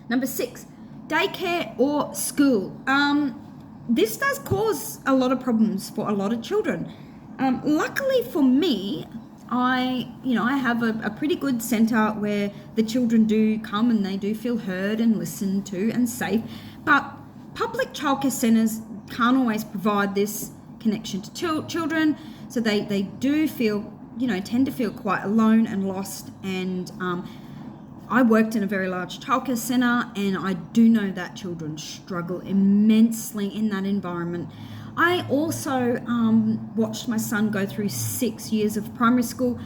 Number 6, daycare or school. This does cause a lot of problems for a lot of children. Luckily for me, I have a pretty good centre where the children do come and they do feel heard and listened to and safe. But public childcare centres can't always provide this connection to children, so they do feel, tend to feel quite alone and lost. And I worked in a very large childcare centre, and I do know that children struggle immensely in that environment. I also watched my son go through 6 years of primary school,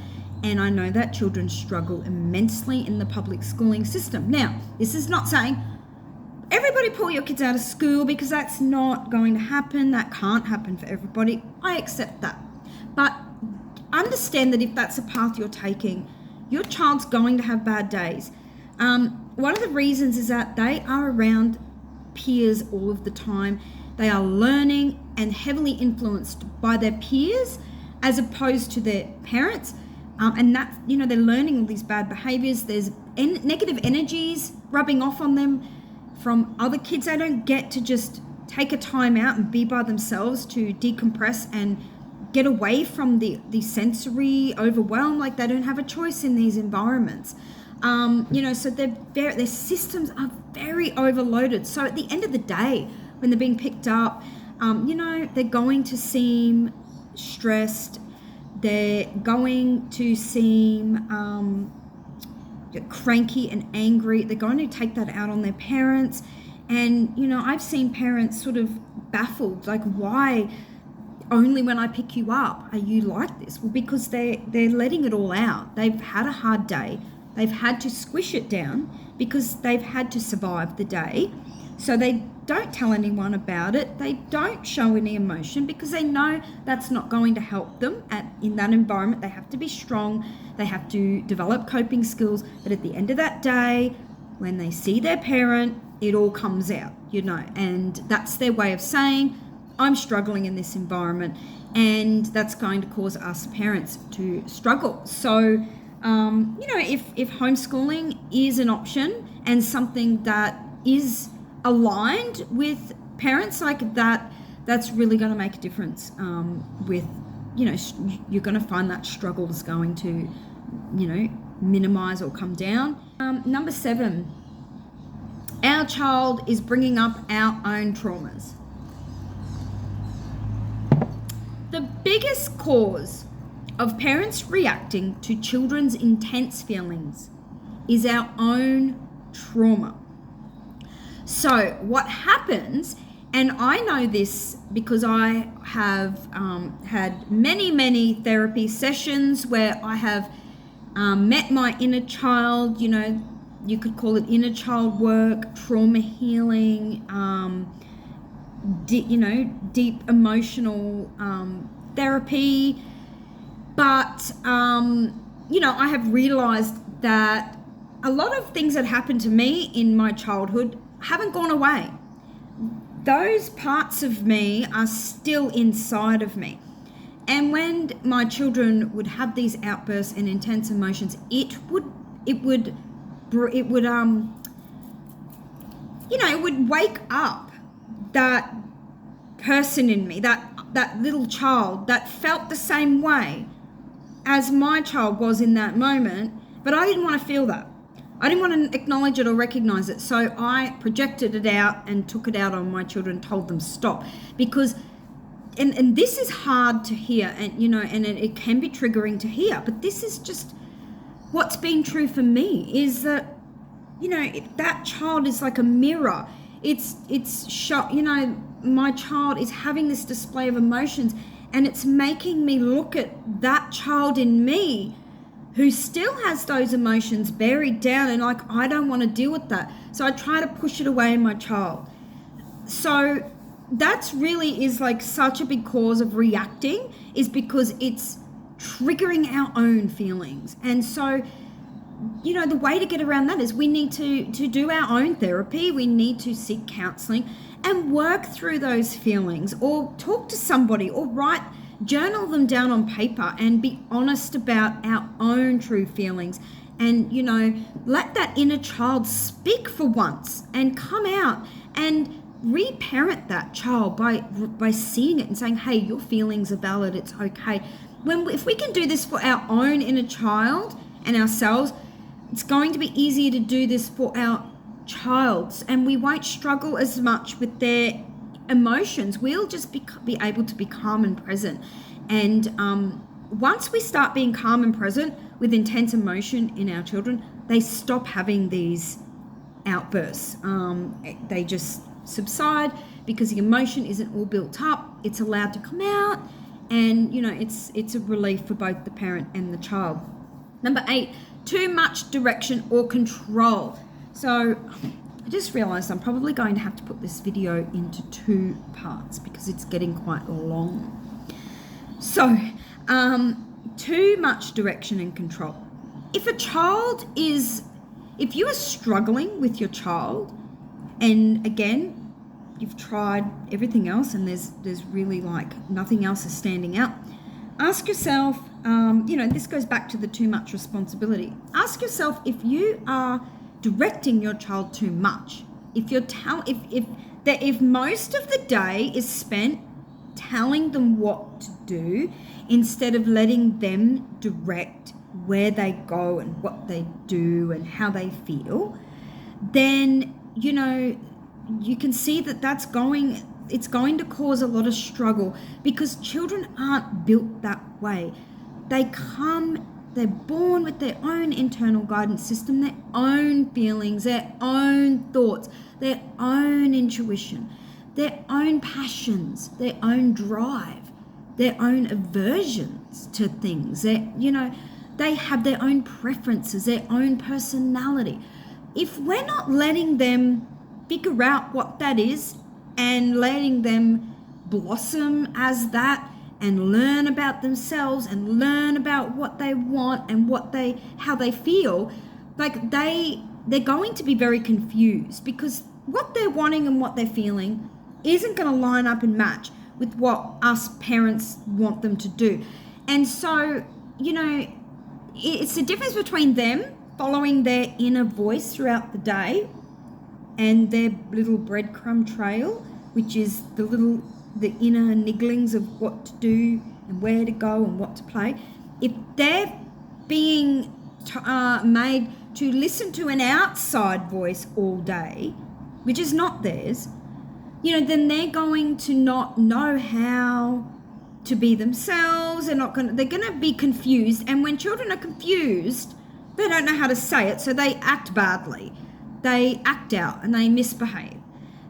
and I know that children struggle immensely in the public schooling system. Now, this is not saying everybody pull your kids out of school, because that's not going to happen. That can't happen for everybody. I accept that. But understand that if that's a path you're taking, your child's going to have bad days. One of the reasons is that they are around peers all of the time. They are learning and heavily influenced by their peers as opposed to their parents. And that, they're learning all these bad behaviors. There's negative energies rubbing off on them from other kids. They don't get to just take a time out and be by themselves to decompress and get away from the sensory overwhelm. Like, they don't have a choice in these environments. So their systems are very overloaded. So at the end of the day, when they're being picked up, they're going to seem stressed. They're going to seem cranky and angry. They're going to take that out on their parents. And, I've seen parents sort of baffled, like, why only when I pick you up are you like this? Well, because they're letting it all out. They've had a hard day. They've had to squish it down because they've had to survive the day. So they don't tell anyone about it. They don't show any emotion because they know that's not going to help them in that environment. They have to be strong. They have to develop coping skills. But at the end of that day, when they see their parent, it all comes out, and that's their way of saying, I'm struggling in this environment, and that's going to cause us parents to struggle. So, if homeschooling is an option and something that is aligned with parents like that, that's really going to make a difference with, you're going to find that struggle is going to, minimize or come down. Number 7, our child is bringing up our own traumas. The biggest cause of parents reacting to children's intense feelings is our own trauma. So what happens, and I know this because I have had many therapy sessions where I have met my inner child, you could call it inner child work, trauma healing, deep emotional therapy. But, I have realized that a lot of things that happened to me in my childhood haven't gone away. Those parts of me are still inside of me. And when my children would have these outbursts and intense emotions, it would wake up that person in me, that little child that felt the same way as my child was in that moment, but I didn't want to feel that. I didn't want to acknowledge it or recognize it. So I projected it out and took it out on my children, told them stop. Because, and this is hard to hear, and it can be triggering to hear, but this is just what's been true for me, is that, that child is like a mirror. My child is having this display of emotions, and it's making me look at that child in me who still has those emotions buried down, and like, I don't want to deal with that. So I try to push it away in my child. So that's really is like such a big cause of reacting, is because it's triggering our own feelings. And so, the way to get around that is we need to do our own therapy. We need to seek counseling and work through those feelings, or talk to somebody, or journal them down on paper and be honest about our own true feelings and, you know, let that inner child speak for once and come out and reparent that child by seeing it and saying, hey, your feelings are valid, it's okay. If we can do this for our own inner child and ourselves, it's going to be easier to do this for our child's, and we won't struggle as much with their emotions. We'll just be able to be calm and present. And once we start being calm and present with intense emotion in our children, they stop having these outbursts. They just subside because the emotion isn't all built up. It's allowed to come out, and, you know, it's a relief for both the parent and the child. Number 8, too much direction or control. So I just realized I'm probably going to have to put this video into 2 parts because it's getting quite long. So, too much direction and control. If you are struggling with your child, and again, you've tried everything else and there's really like nothing else is standing out, ask yourself, this goes back to the too much responsibility. Ask yourself if you are directing your child too much. If most of the day is spent telling them what to do instead of letting them direct where they go and what they do and how they feel, then, you know, you can see that it's going to cause a lot of struggle, because children aren't built that way. They're born with their own internal guidance system, their own feelings, their own thoughts, their own intuition, their own passions, their own drive, their own aversions to things. They have their own preferences, their own personality. If we're not letting them figure out what that is and letting them blossom as that and learn about themselves and learn about what they want and how they feel, like they're going to be very confused, because what they're wanting and what they're feeling isn't going to line up and match with what us parents want them to do. And so, you know, it's the difference between them following their inner voice throughout the day and their little breadcrumb trail, which is the inner nigglings of what to do and where to go and what to play. If they're being made to listen to an outside voice all day, which is not theirs, you know, then they're going to not know how to be themselves. They're going to be confused. And when children are confused, they don't know how to say it, so they act badly. They act out and they misbehave.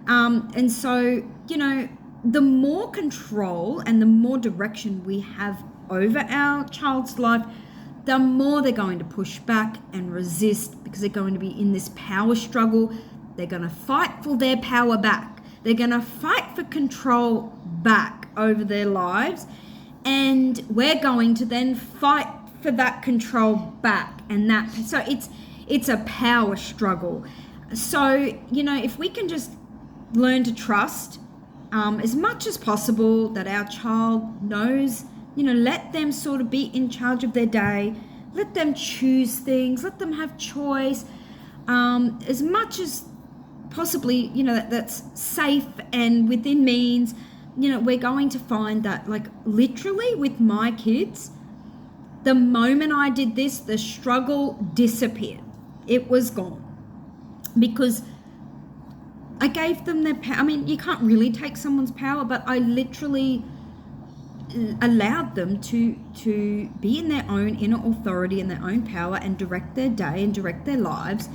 And so, you know, the more control and the more direction we have over our child's life, the more they're going to push back and resist, because they're going to be in this power struggle. They're going to fight for their power back. They're going to fight for control back over their lives. And we're going to then fight for that control back. So it's a power struggle. So, you know, if we can just learn to trust as much as possible that our child knows, you know, let them sort of be in charge of their day, let them choose things, let them have choice, as much as possibly, you know, that's safe and within means. You know, we're going to find that, like, literally with my kids, the moment I did this, the struggle disappeared. It was gone, because I gave them their power. I mean, you can't really take someone's power, but I literally allowed them to be in their own inner authority and their own power and direct their day and direct their lives,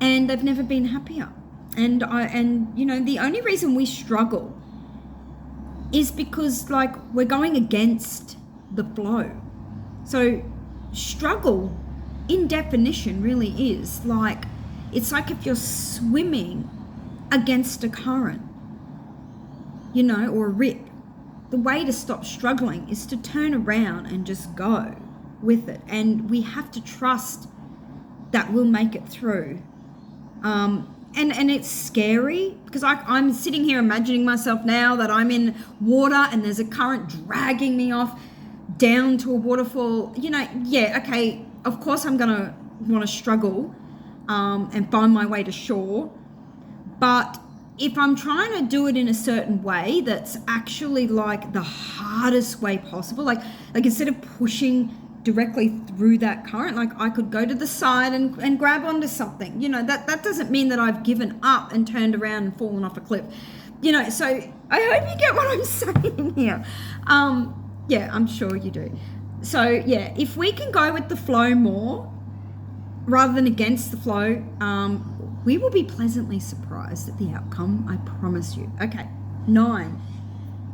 and they've never been happier. And you know, the only reason we struggle is because, like, we're going against the flow. So struggle, in definition, really is like, it's like if you're swimming against a current, you know, or a rip. The way to stop struggling is to turn around and just go with it. And we have to trust that we'll make it through. And it's scary, because I'm sitting here imagining myself now that I'm in water and there's a current dragging me off down to a waterfall. You know, yeah, okay, of course I'm going to want to struggle and find my way to shore. But if I'm trying to do it in a certain way that's actually like the hardest way possible, like instead of pushing directly through that current, like I could go to the side and grab onto something, that doesn't mean that I've given up and turned around and fallen off a cliff, so I hope you get what I'm saying here. Yeah, I'm sure you do. So yeah, if we can go with the flow more rather than against the flow, we will be pleasantly surprised at the outcome, I promise you. Okay, 9,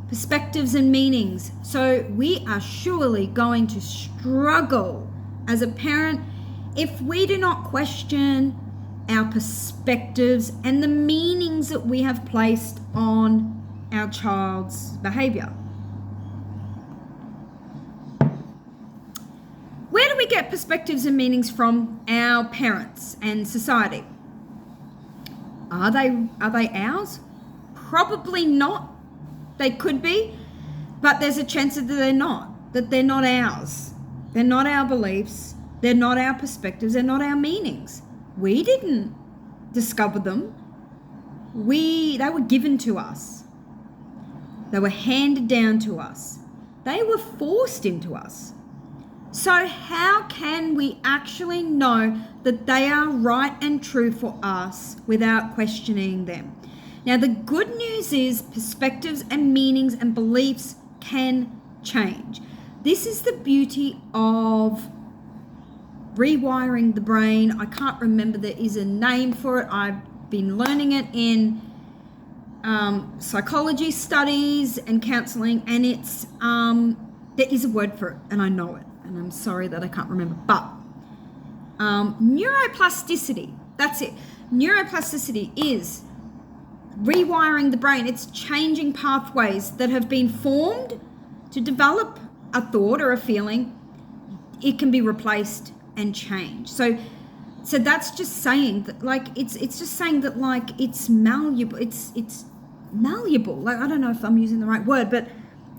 perspectives and meanings. So we are surely going to struggle as a parent if we do not question our perspectives and the meanings that we have placed on our child's behavior. Where do we get perspectives and meanings from? Our parents and society. Are they ours? Probably not. They could be, but there's a chance that they're not ours. They're not our beliefs. They're not our perspectives. They're not our meanings. We didn't discover them. They were given to us. They were handed down to us. They were forced into us. So how can we actually know that they are right and true for us without questioning them? Now, the good news is perspectives and meanings and beliefs can change. This is the beauty of rewiring the brain. I can't remember, there is a name for it. I've been learning it in psychology studies and counseling, and it's there is a word for it, and I know it, and I'm sorry that I can't remember, but neuroplasticity, that's it. Neuroplasticity is rewiring the brain. It's changing pathways that have been formed to develop a thought or a feeling. It can be replaced and changed. So that's just saying that, like, it's just saying that, like, it's malleable. It's malleable. Like, I don't know if I'm using the right word, but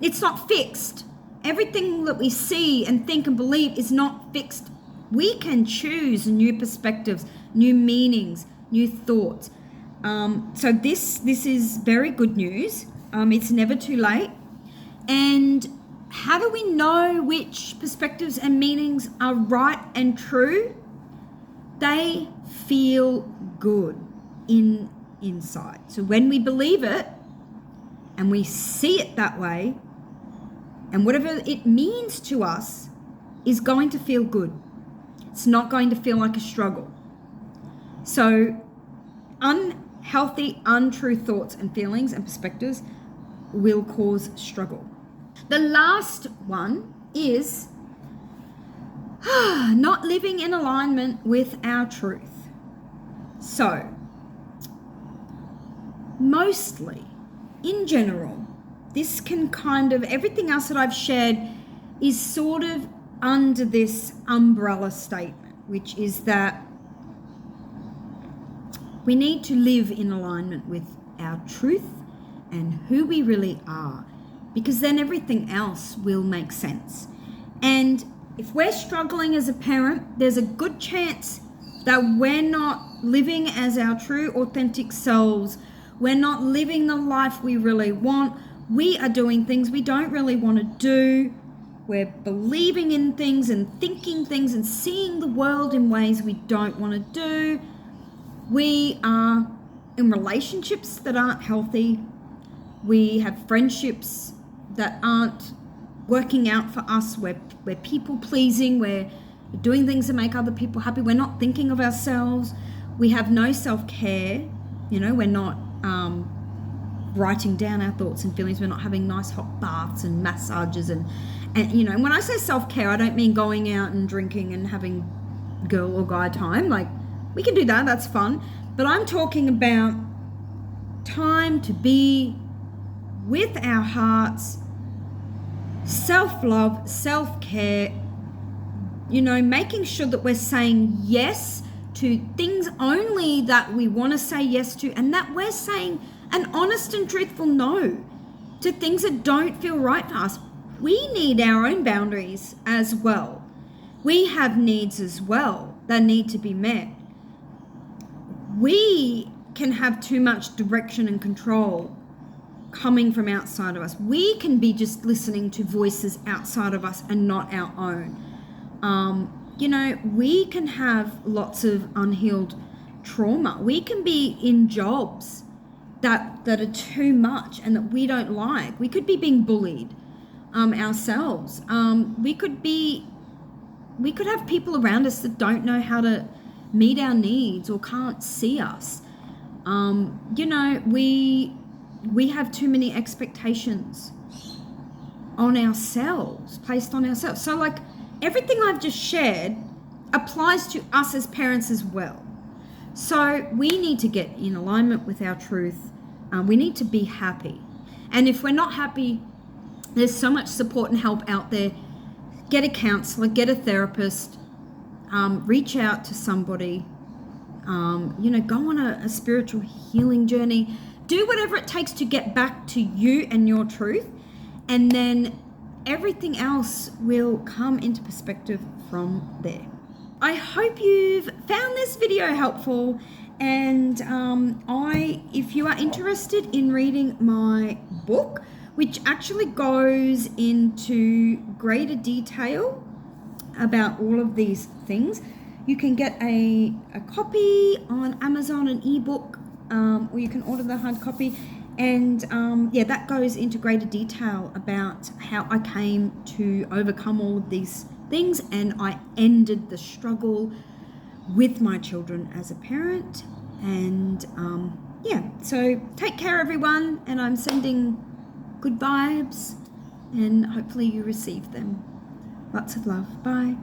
it's not fixed. Everything that we see and think and believe is not fixed. We can choose new perspectives, new meanings, new thoughts. So this is very good news. It's never too late. And how do we know which perspectives and meanings are right and true? They feel good inside. So when we believe it and we see it that way, and whatever it means to us is going to feel good. It's not going to feel like a struggle. So unhealthy, untrue thoughts and feelings and perspectives will cause struggle. The last one is not living in alignment with our truth. So, mostly, in general, this can kind of, everything else that I've shared is sort of under this umbrella statement, which is that we need to live in alignment with our truth and who we really are, because then everything else will make sense. And if we're struggling as a parent, there's a good chance that we're not living as our true, authentic selves. We're not living the life we really want. We are doing things we don't really want to do. We're believing in things and thinking things and seeing the world in ways we don't want to do. We are in relationships that aren't healthy. We have friendships that aren't working out for us. We're people pleasing. We're doing things to make other people happy. We're not thinking of ourselves. We have no self-care. We're not writing down our thoughts and feelings. We're not having nice hot baths and massages and when I say self-care, I don't mean going out and drinking and having girl or guy time. Like, we can do that, that's fun, but I'm talking about time to be with our hearts, self-love, self-care, making sure that we're saying yes to things only that we want to say yes to, and that we're saying an honest and truthful no to things that don't feel right for us. We need our own boundaries as well. We have needs as well. that need to be met. We can have too much direction and control coming from outside of us. We can be just listening to voices outside of us and not our own. We can have lots of unhealed trauma. We can be in jobs that are too much and that we don't like. We could be being bullied ourselves. We could have people around us that don't know how to meet our needs or can't see us. We have too many expectations on ourselves, placed on ourselves. So like everything I've just shared applies to us as parents as well. So we need to get in alignment with our truth. We need to be happy. And if we're not happy, there's so much support and help out there. Get a counselor, get a therapist, reach out to somebody, go on a spiritual healing journey. Do whatever it takes to get back to you and your truth, and then everything else will come into perspective from there. I hope you've found this video helpful, and if you are interested in reading my book, which actually goes into greater detail about all of these things, you can get a copy on Amazon, an ebook, or you can order the hard copy. And that goes into greater detail about how I came to overcome all of these things, and I ended the struggle with my children as a parent. And so take care, everyone, and I'm sending good vibes, and hopefully you receive them. Lots of love. Bye.